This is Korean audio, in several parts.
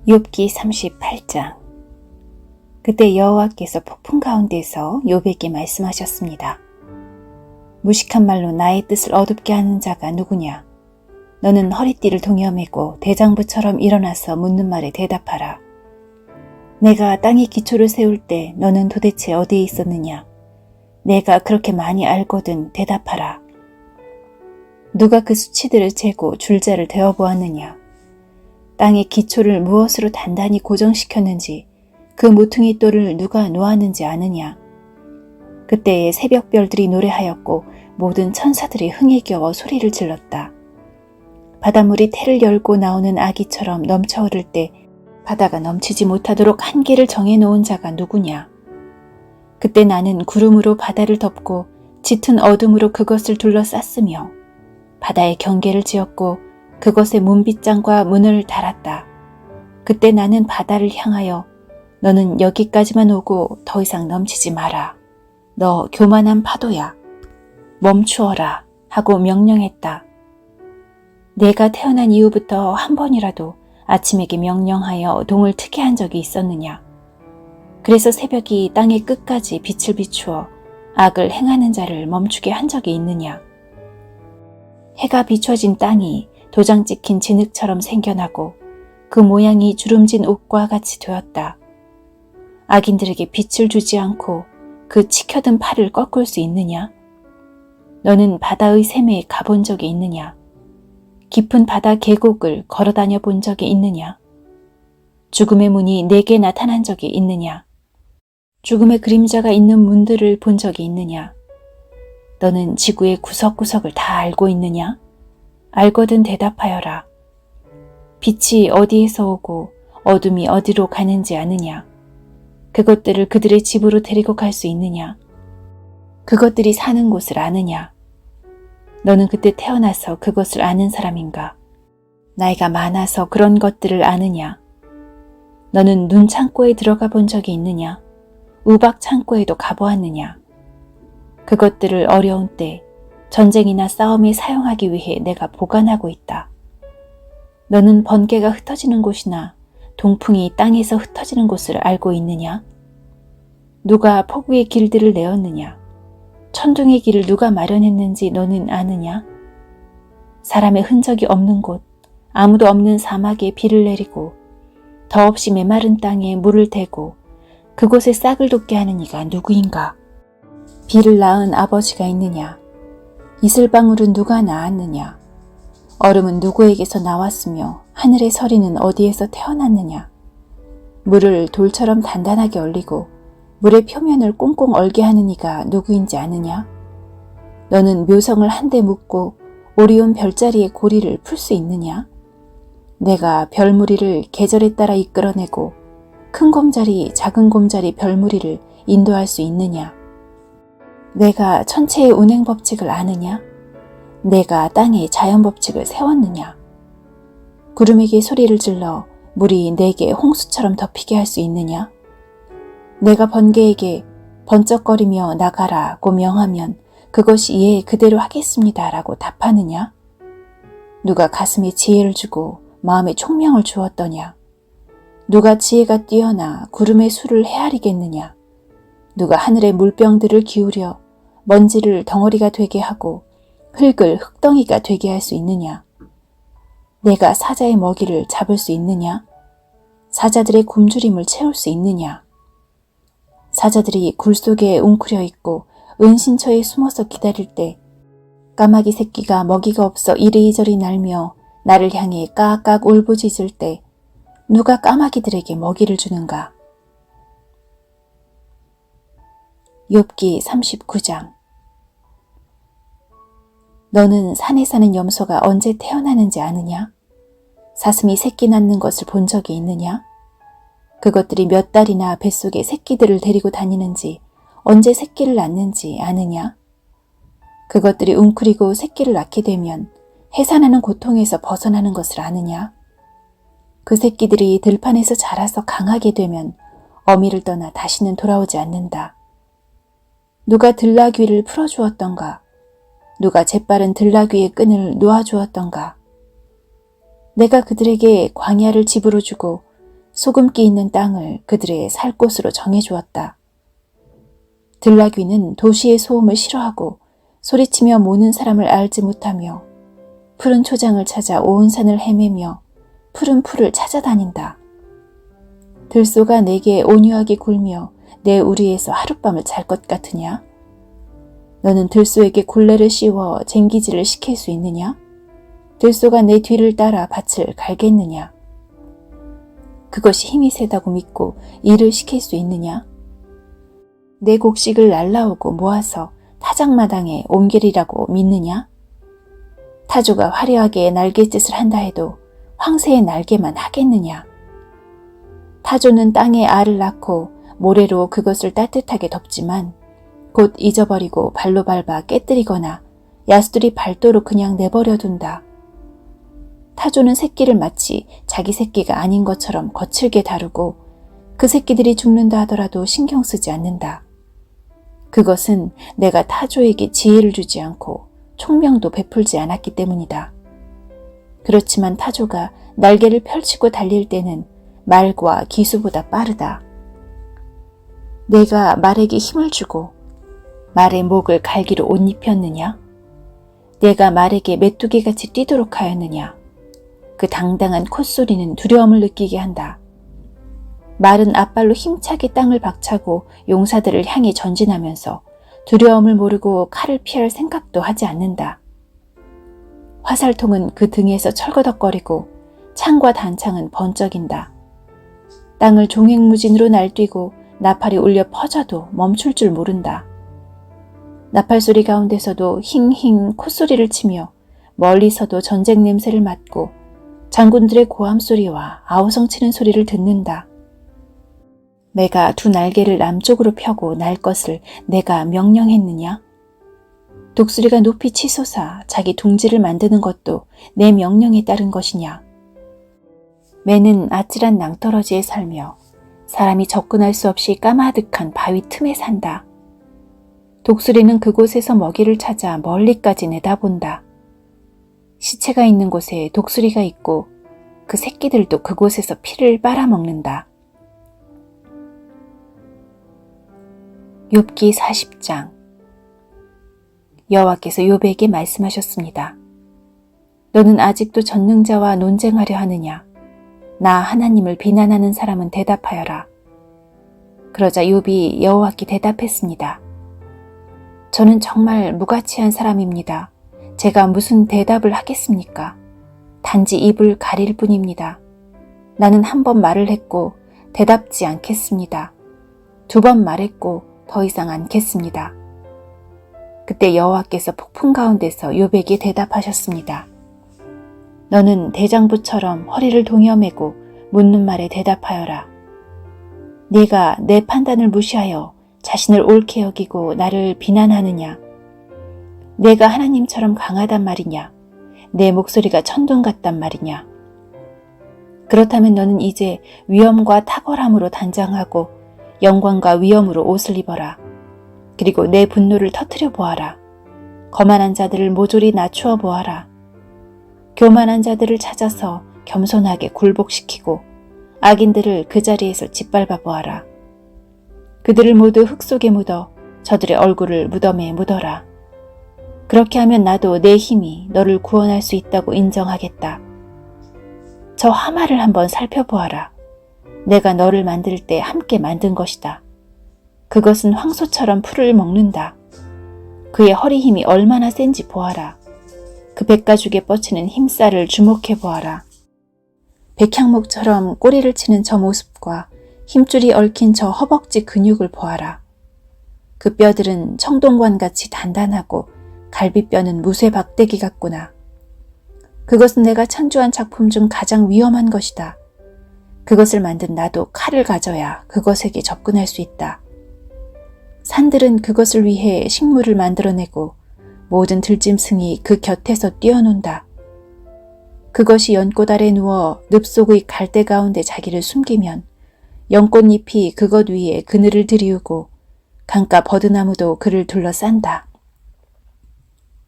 욥기 38장. 그때 여호와께서 폭풍 가운데서 욥에게 말씀하셨습니다. 무식한 말로 나의 뜻을 어둡게 하는 자가 누구냐? 너는 허리띠를 동여매고 대장부처럼 일어나서 묻는 말에 대답하라. 내가 땅에 기초를 세울 때 너는 도대체 어디에 있었느냐? 내가 그렇게 많이 알거든 대답하라. 누가 그 수치들을 재고 줄자를 대어보았느냐? 땅의 기초를 무엇으로 단단히 고정시켰는지 그 모퉁이 돌을 누가 놓았는지 아느냐? 그때에 새벽별들이 노래하였고 모든 천사들이 흥에 겨워 소리를 질렀다. 바닷물이 태를 열고 나오는 아기처럼 넘쳐흐를 때 바다가 넘치지 못하도록 한계를 정해놓은 자가 누구냐? 그때 나는 구름으로 바다를 덮고 짙은 어둠으로 그것을 둘러쌌으며 바다의 경계를 지었고 그것의 문빗장과 문을 달았다. 그때 나는 바다를 향하여 너는 여기까지만 오고 더 이상 넘치지 마라. 너 교만한 파도야. 멈추어라 하고 명령했다. 내가 태어난 이후부터 한 번이라도 아침에게 명령하여 동을 트게 한 적이 있었느냐? 그래서 새벽이 땅의 끝까지 빛을 비추어 악을 행하는 자를 멈추게 한 적이 있느냐? 해가 비춰진 땅이 도장 찍힌 진흙처럼 생겨나고 그 모양이 주름진 옷과 같이 되었다. 악인들에게 빛을 주지 않고 그 치켜든 팔을 꺾을 수 있느냐? 너는 바다의 샘에 가본 적이 있느냐? 깊은 바다 계곡을 걸어다녀 본 적이 있느냐? 죽음의 문이 내게 나타난 적이 있느냐? 죽음의 그림자가 있는 문들을 본 적이 있느냐? 너는 지구의 구석구석을 다 알고 있느냐? 알거든 대답하여라. 빛이 어디에서 오고 어둠이 어디로 가는지 아느냐? 그것들을 그들의 집으로 데리고 갈 수 있느냐? 그것들이 사는 곳을 아느냐? 너는 그때 태어나서 그것을 아는 사람인가? 나이가 많아서 그런 것들을 아느냐? 너는 눈 창고에 들어가 본 적이 있느냐? 우박 창고에도 가보았느냐? 그것들을 어려운 때 전쟁이나 싸움에 사용하기 위해 내가 보관하고 있다. 너는 번개가 흩어지는 곳이나 동풍이 땅에서 흩어지는 곳을 알고 있느냐? 누가 폭우의 길들을 내었느냐? 천둥의 길을 누가 마련했는지 너는 아느냐? 사람의 흔적이 없는 곳, 아무도 없는 사막에 비를 내리고 더없이 메마른 땅에 물을 대고 그곳에 싹을 돋게 하는 이가 누구인가? 비를 낳은 아버지가 있느냐? 이슬방울은 누가 낳았느냐? 얼음은 누구에게서 나왔으며 하늘의 서리는 어디에서 태어났느냐? 물을 돌처럼 단단하게 얼리고 물의 표면을 꽁꽁 얼게 하는 이가 누구인지 아느냐? 너는 묘성을 한데 묶고 오리온 별자리의 고리를 풀 수 있느냐? 내가 별무리를 계절에 따라 이끌어내고 큰 곰자리, 작은 곰자리 별무리를 인도할 수 있느냐? 내가 천체의 운행 법칙을 아느냐? 내가 땅의 자연 법칙을 세웠느냐? 구름에게 소리를 질러 물이 내게 홍수처럼 덮이게 할 수 있느냐? 내가 번개에게 번쩍거리며 나가라고 명하면 그것이 예 그대로 하겠습니다 라고 답하느냐? 누가 가슴에 지혜를 주고 마음에 총명을 주었더냐? 누가 지혜가 뛰어나 구름의 수를 헤아리겠느냐? 누가 하늘의 물병들을 기울여 먼지를 덩어리가 되게 하고 흙을 흙덩이가 되게 할 수 있느냐? 내가 사자의 먹이를 잡을 수 있느냐? 사자들의 굶주림을 채울 수 있느냐? 사자들이 굴 속에 웅크려 있고 은신처에 숨어서 기다릴 때 까마귀 새끼가 먹이가 없어 이리저리 날며 나를 향해 까악 울부짖을 때 누가 까마귀들에게 먹이를 주는가? 욥기 39장. 너는 산에 사는 염소가 언제 태어나는지 아느냐? 사슴이 새끼 낳는 것을 본 적이 있느냐? 그것들이 몇 달이나 뱃속에 새끼들을 데리고 다니는지 언제 새끼를 낳는지 아느냐? 그것들이 웅크리고 새끼를 낳게 되면 해산하는 고통에서 벗어나는 것을 아느냐? 그 새끼들이 들판에서 자라서 강하게 되면 어미를 떠나 다시는 돌아오지 않는다. 누가 들나귀를 풀어주었던가? 누가 재빠른 들나귀의 끈을 놓아주었던가? 내가 그들에게 광야를 집으로 주고 소금기 있는 땅을 그들의 살 곳으로 정해주었다. 들나귀는 도시의 소음을 싫어하고 소리치며 모는 사람을 알지 못하며 푸른 초장을 찾아 온 산을 헤매며 푸른 풀을 찾아다닌다. 들소가 내게 온유하게 굴며 내 우리에서 하룻밤을 잘 것 같으냐? 너는 들소에게 굴레를 씌워 쟁기질을 시킬 수 있느냐? 들소가 내 뒤를 따라 밭을 갈겠느냐? 그것이 힘이 세다고 믿고 일을 시킬 수 있느냐? 내 곡식을 날라오고 모아서 타작마당에 옮기리라고 믿느냐? 타조가 화려하게 날갯짓을 한다 해도 황새의 날개만 하겠느냐? 타조는 땅에 알을 낳고 모래로 그것을 따뜻하게 덮지만 곧 잊어버리고 발로 밟아 깨뜨리거나 야수들이 발도로 그냥 내버려 둔다. 타조는 새끼를 마치 자기 새끼가 아닌 것처럼 거칠게 다루고 그 새끼들이 죽는다 하더라도 신경 쓰지 않는다. 그것은 내가 타조에게 지혜를 주지 않고 총명도 베풀지 않았기 때문이다. 그렇지만 타조가 날개를 펼치고 달릴 때는 말과 기수보다 빠르다. 내가 말에게 힘을 주고 말의 목을 갈기로 옷 입혔느냐? 내가 말에게 메뚜기같이 뛰도록 하였느냐? 그 당당한 콧소리는 두려움을 느끼게 한다. 말은 앞발로 힘차게 땅을 박차고 용사들을 향해 전진하면서 두려움을 모르고 칼을 피할 생각도 하지 않는다. 화살통은 그 등에서 철거덕거리고 창과 단창은 번쩍인다. 땅을 종횡무진으로 날뛰고 나팔이 울려 퍼져도 멈출 줄 모른다. 나팔 소리 가운데서도 힝힝 콧소리를 치며 멀리서도 전쟁 냄새를 맡고 장군들의 고함 소리와 아우성치는 소리를 듣는다. 내가 두 날개를 남쪽으로 펴고 날 것을 내가 명령했느냐? 독수리가 높이 치솟아 자기 둥지를 만드는 것도 내 명령에 따른 것이냐? 매는 아찔한 낭떠러지에 살며 사람이 접근할 수 없이 까마득한 바위 틈에 산다. 독수리는 그곳에서 먹이를 찾아 멀리까지 내다본다. 시체가 있는 곳에 독수리가 있고 그 새끼들도 그곳에서 피를 빨아먹는다. 욥기 40장. 여호와께서 욥에게 말씀하셨습니다. 너는 아직도 전능자와 논쟁하려 하느냐? 나 하나님을 비난하는 사람은 대답하여라. 그러자 욥이 여호와께 대답했습니다. 저는 정말 무가치한 사람입니다. 제가 무슨 대답을 하겠습니까? 단지 입을 가릴 뿐입니다. 나는 한 번 말을 했고 대답지 않겠습니다. 두 번 말했고 더 이상 않겠습니다. 그때 여호와께서 폭풍 가운데서 욥에게 대답하셨습니다. 너는 대장부처럼 허리를 동여매고 묻는 말에 대답하여라. 네가 내 판단을 무시하여 자신을 옳게 여기고 나를 비난하느냐? 내가 하나님처럼 강하단 말이냐? 내 목소리가 천둥 같단 말이냐? 그렇다면 너는 이제 위엄과 탁월함으로 단장하고 영광과 위엄으로 옷을 입어라. 그리고 내 분노를 터뜨려 보아라. 거만한 자들을 모조리 낮추어 보아라. 교만한 자들을 찾아서 겸손하게 굴복시키고 악인들을 그 자리에서 짓밟아 보아라. 그들을 모두 흙 속에 묻어 저들의 얼굴을 무덤에 묻어라. 그렇게 하면 나도 내 힘이 너를 구원할 수 있다고 인정하겠다. 저 하마를 한번 살펴보아라. 내가 너를 만들 때 함께 만든 것이다. 그것은 황소처럼 풀을 먹는다. 그의 허리 힘이 얼마나 센지 보아라. 그 백가죽에 뻗치는 힘살을 주목해 보아라. 백향목처럼 꼬리를 치는 저 모습과 힘줄이 얽힌 저 허벅지 근육을 보아라. 그 뼈들은 청동관같이 단단하고 갈비뼈는 무쇠 박대기 같구나. 그것은 내가 창조한 작품 중 가장 위험한 것이다. 그것을 만든 나도 칼을 가져야 그것에게 접근할 수 있다. 산들은 그것을 위해 식물을 만들어내고 모든 들짐승이 그 곁에서 뛰어논다. 그것이 연꽃 아래 누워 늪속의 갈대 가운데 자기를 숨기면 연꽃잎이 그것 위에 그늘을 들이우고 강가 버드나무도 그를 둘러싼다.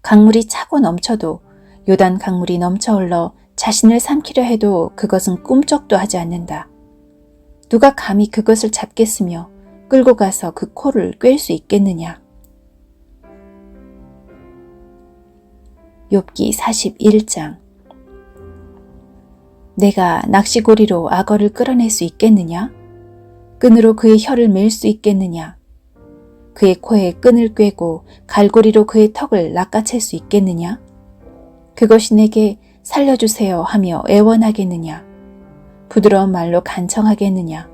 강물이 차고 넘쳐도 요단 강물이 넘쳐 흘러 자신을 삼키려 해도 그것은 꿈쩍도 하지 않는다. 누가 감히 그것을 잡겠으며 끌고 가서 그 코를 꿰을 수 있겠느냐. 욥기 41장. 내가 낚시고리로 악어를 끌어낼 수 있겠느냐? 끈으로 그의 혀를 맬 수 있겠느냐? 그의 코에 끈을 꿰고 갈고리로 그의 턱을 낚아챌 수 있겠느냐? 그것이 내게 살려주세요 하며 애원하겠느냐? 부드러운 말로 간청하겠느냐?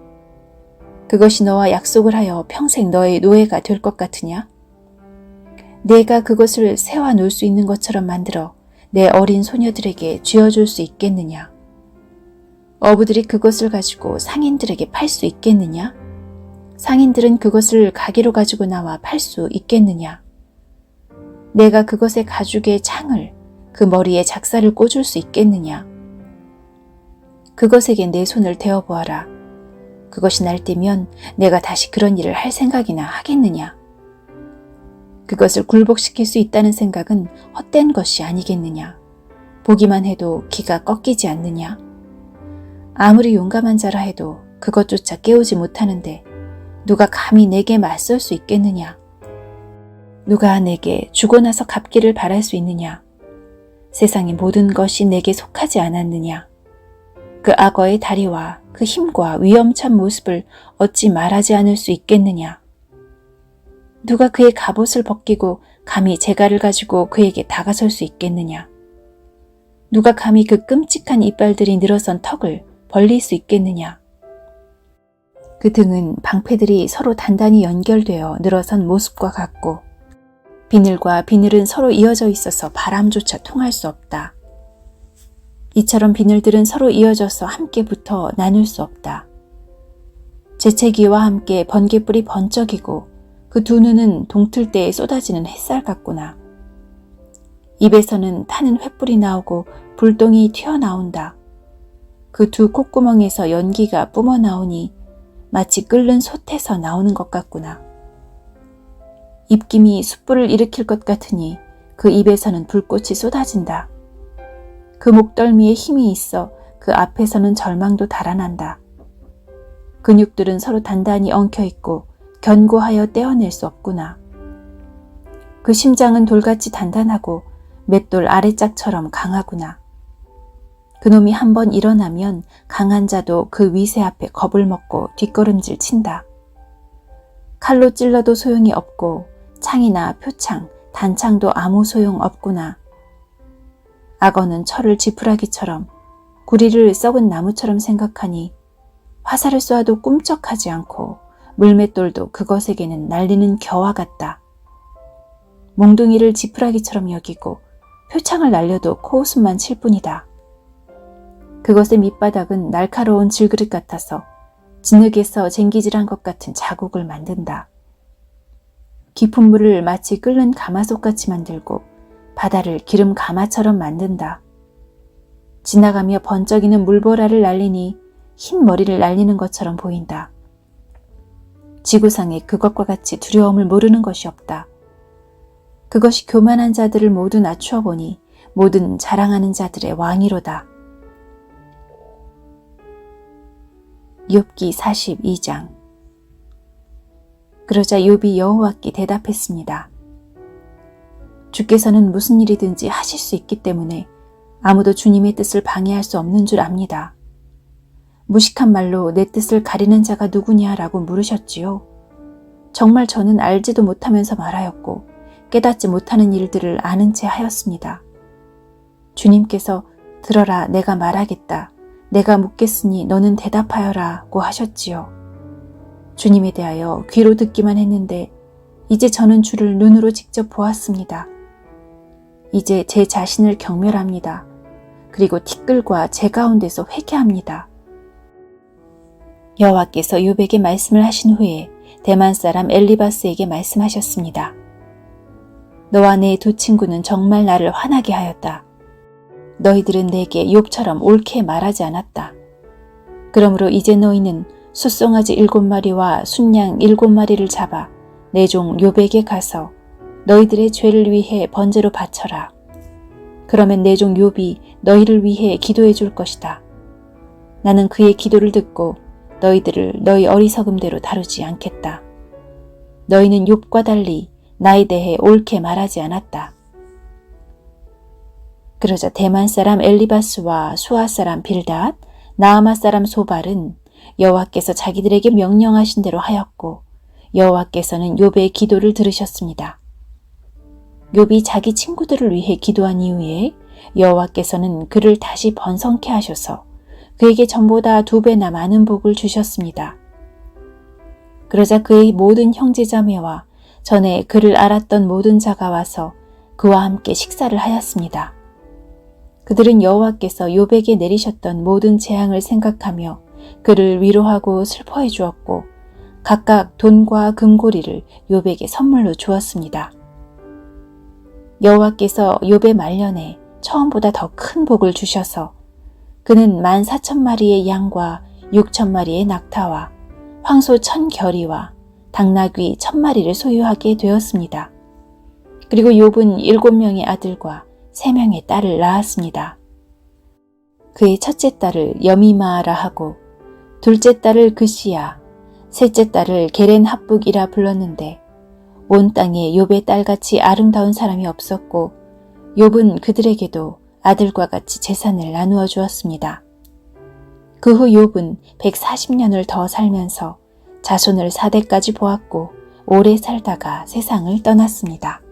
그것이 너와 약속을 하여 평생 너의 노예가 될 것 같으냐? 내가 그것을 세워 놓을 수 있는 것처럼 만들어 내 어린 소녀들에게 쥐어줄 수 있겠느냐? 어부들이 그것을 가지고 상인들에게 팔 수 있겠느냐? 상인들은 그것을 가게로 가지고 나와 팔 수 있겠느냐? 내가 그것의 가죽에 창을, 그 머리에 작사를 꽂을 수 있겠느냐? 그것에게 내 손을 대어보아라. 그것이 날뛰면 내가 다시 그런 일을 할 생각이나 하겠느냐? 그것을 굴복시킬 수 있다는 생각은 헛된 것이 아니겠느냐? 보기만 해도 기가 꺾이지 않느냐? 아무리 용감한 자라 해도 그것조차 깨우지 못하는데 누가 감히 내게 맞설 수 있겠느냐? 누가 내게 죽고 나서 갚기를 바랄 수 있느냐? 세상의 모든 것이 내게 속하지 않았느냐? 그 악어의 다리와 그 힘과 위험찬 모습을 어찌 말하지 않을 수 있겠느냐? 누가 그의 갑옷을 벗기고 감히 재갈을 가지고 그에게 다가설 수 있겠느냐? 누가 감히 그 끔찍한 이빨들이 늘어선 턱을 벌릴 수 있겠느냐? 그 등은 방패들이 서로 단단히 연결되어 늘어선 모습과 같고 비늘과 비늘은 서로 이어져 있어서 바람조차 통할 수 없다. 이처럼 비늘들은 서로 이어져서 함께 붙어 나눌 수 없다. 재채기와 함께 번개불이 번쩍이고 그 두 눈은 동틀 때에 쏟아지는 햇살 같구나. 입에서는 타는 횃불이 나오고 불똥이 튀어나온다. 그 두 콧구멍에서 연기가 뿜어나오니 마치 끓는 솥에서 나오는 것 같구나. 입김이 숯불을 일으킬 것 같으니 그 입에서는 불꽃이 쏟아진다. 그 목덜미에 힘이 있어 그 앞에서는 절망도 달아난다. 근육들은 서로 단단히 엉켜있고 견고하여 떼어낼 수 없구나. 그 심장은 돌같이 단단하고 맷돌 아래짝처럼 강하구나. 그놈이 한번 일어나면 강한 자도 그 위세 앞에 겁을 먹고 뒷걸음질 친다. 칼로 찔러도 소용이 없고 창이나 표창, 단창도 아무 소용 없구나. 악어는 철을 지푸라기처럼 구리를 썩은 나무처럼 생각하니 화살을 쏘아도 꿈쩍하지 않고 물맷돌도 그것에게는 날리는 겨와 같다. 몽둥이를 지푸라기처럼 여기고 표창을 날려도 코웃음만 칠 뿐이다. 그것의 밑바닥은 날카로운 질그릇 같아서 진흙에서 쟁기질한 것 같은 자국을 만든다. 깊은 물을 마치 끓는 가마솥같이 만들고 바다를 기름 가마처럼 만든다. 지나가며 번쩍이는 물보라를 날리니 흰 머리를 날리는 것처럼 보인다. 지구상에 그것과 같이 두려움을 모르는 것이 없다. 그것이 교만한 자들을 모두 낮추어 보니 모든 자랑하는 자들의 왕이로다. 욥기 42장. 그러자 욥이 여호와께 대답했습니다. 주께서는 무슨 일이든지 하실 수 있기 때문에 아무도 주님의 뜻을 방해할 수 없는 줄 압니다. 무식한 말로 내 뜻을 가리는 자가 누구냐라고 물으셨지요. 정말 저는 알지도 못하면서 말하였고 깨닫지 못하는 일들을 아는 채 하였습니다. 주님께서 들어라 내가 말하겠다. 내가 묻겠으니 너는 대답하여라고 하셨지요. 주님에 대하여 귀로 듣기만 했는데 이제 저는 주를 눈으로 직접 보았습니다. 이제 제 자신을 경멸합니다. 그리고 티끌과 제 가운데서 회개합니다. 여호와께서 욥에게 말씀을 하신 후에 대만 사람 엘리바스에게 말씀하셨습니다. 너와 내 두 친구는 정말 나를 화나게 하였다. 너희들은 내게 욥처럼 옳게 말하지 않았다. 그러므로 이제 너희는 숫송아지 7마리와 순양 7마리를 잡아 내 종 욥에게 가서 너희들의 죄를 위해 번제로 바쳐라. 그러면 내 종 욥이 너희를 위해 기도해 줄 것이다. 나는 그의 기도를 듣고 너희들을 너희 어리석음대로 다루지 않겠다. 너희는 욥과 달리 나에 대해 옳게 말하지 않았다. 그러자 대만 사람 엘리바스와 수아 사람 빌닷, 나아마 사람 소발은 여호와께서 자기들에게 명령하신 대로 하였고 여호와께서는 욥의 기도를 들으셨습니다. 욥이 자기 친구들을 위해 기도한 이후에 여호와께서는 그를 다시 번성케 하셔서 그에게 전보다 2배나 많은 복을 주셨습니다. 그러자 그의 모든 형제자매와 전에 그를 알았던 모든 자가 와서 그와 함께 식사를 하였습니다. 그들은 여호와께서 욥에게 내리셨던 모든 재앙을 생각하며 그를 위로하고 슬퍼해 주었고 각각 돈과 금고리를 욥에게 선물로 주었습니다. 여호와께서 욥의 말년에 처음보다 더 큰 복을 주셔서 그는 14,000마리의 양과 6,000마리의 낙타와 황소 1,000겨리와 당나귀 1,000마리를 소유하게 되었습니다. 그리고 욥은 7명의 아들과 3명의 딸을 낳았습니다. 그의 첫째 딸을 여미마라 하고 둘째 딸을 그시야, 셋째 딸을 게렌 합북이라 불렀는데 온 땅에 욥의 딸같이 아름다운 사람이 없었고 욥은 그들에게도 아들과 같이 재산을 나누어 주었습니다. 그 후 욥은 140년을 더 살면서 자손을 4대까지 보았고 오래 살다가 세상을 떠났습니다.